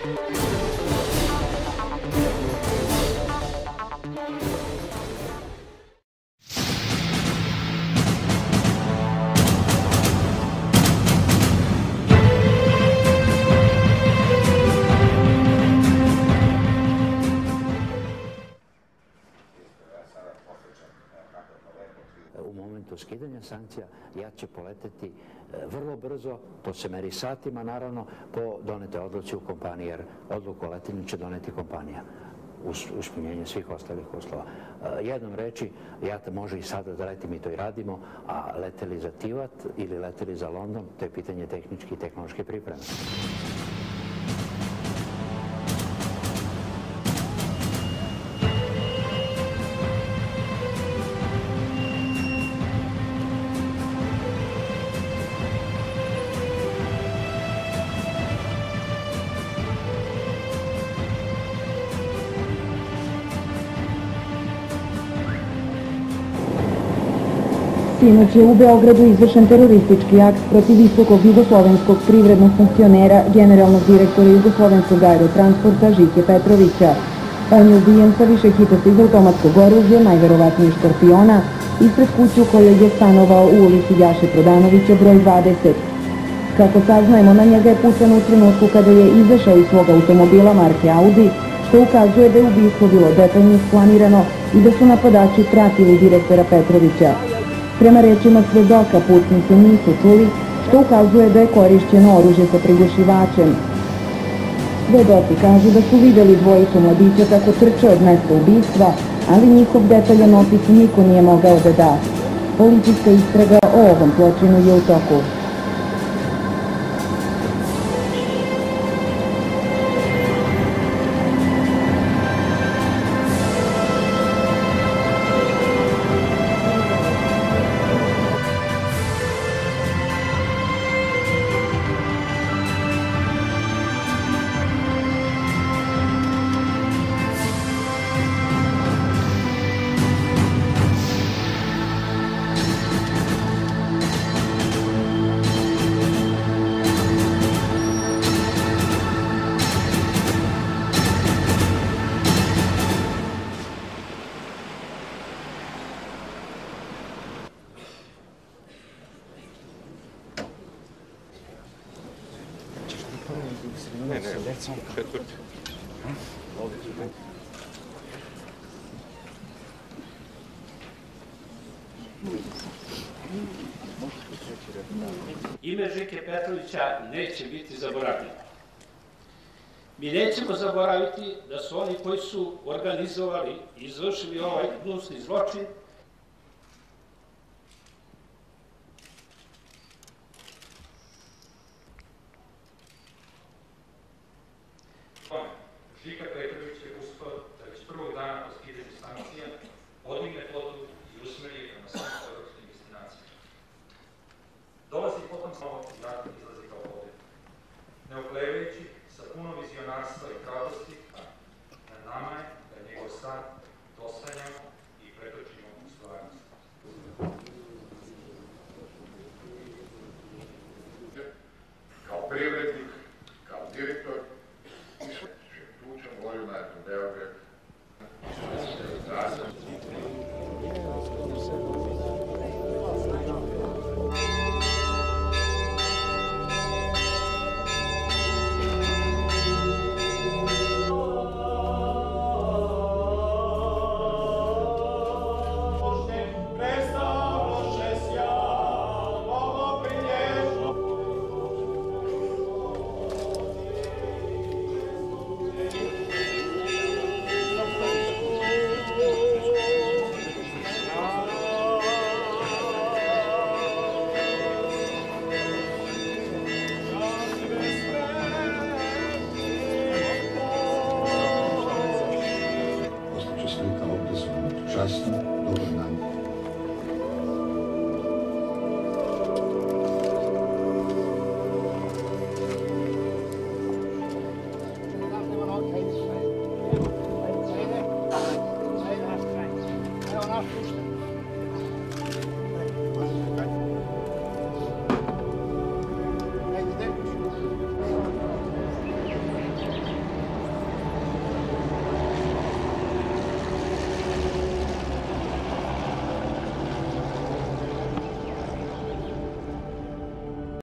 U momentu skidanja sankcija JAT će poleteti vrlo brzo, to se meri satima naravno, po donete odluci u kompaniji, jer odluku o letenju će doneti kompanija uz ispunjenje svih ostalih uslova. Jednom reči, JAT može i sada da leti, mi to i radimo, a leteli za Tivat ili leteli za London, to je pitanje tehničke i tehnološke pripreme. Sinoć je u Beogradu izvršen teroristički akt protiv visokog jugoslovenskog privrednog funkcionera, generalnog direktora Jugoslovenskog aerotransporta Žike Petrovića. On je ubijen sa više hitastih automatskog oružja, najverovatnije škorpiona, ispred kuću u kojoj je stanovao u ulici Jaše Prodanovića broj 20. Kako saznajemo, na njega je pucano u trenutku kada je izašao iz svog automobila marke Audi, što ukazuje da je ubistvo bilo detaljno isplanirano i da su napadači pratili direktora Petrovića. Prema rečima svedoka, pucnji se nisu čuli, što ukazuje da je korišćeno oružje sa prigušivačem. Svedoci kažu da su videli dvojicu mladića kako trče od mesta ubistva, ali njihov detaljan opis niko nije mogao da da. Policijska istraga o ovom zločinu je u toku. Ime Žike Petrovića neće biti zaboravljeno. Mi nećemo zaboraviti da su oni koji su organizovali i izvršili ovaj gnusni zločin Žika Petrović je uspao da već prvog dana po skidanju sankcija podigne flotu i usmeri prema svim evropskim destinacijama. Dolazi potom samo i vratno izlazi kao pobjeda. Ne oklevajući, sa puno vizionarstva i hrabrosti, na nama je da je njegov san dosanjan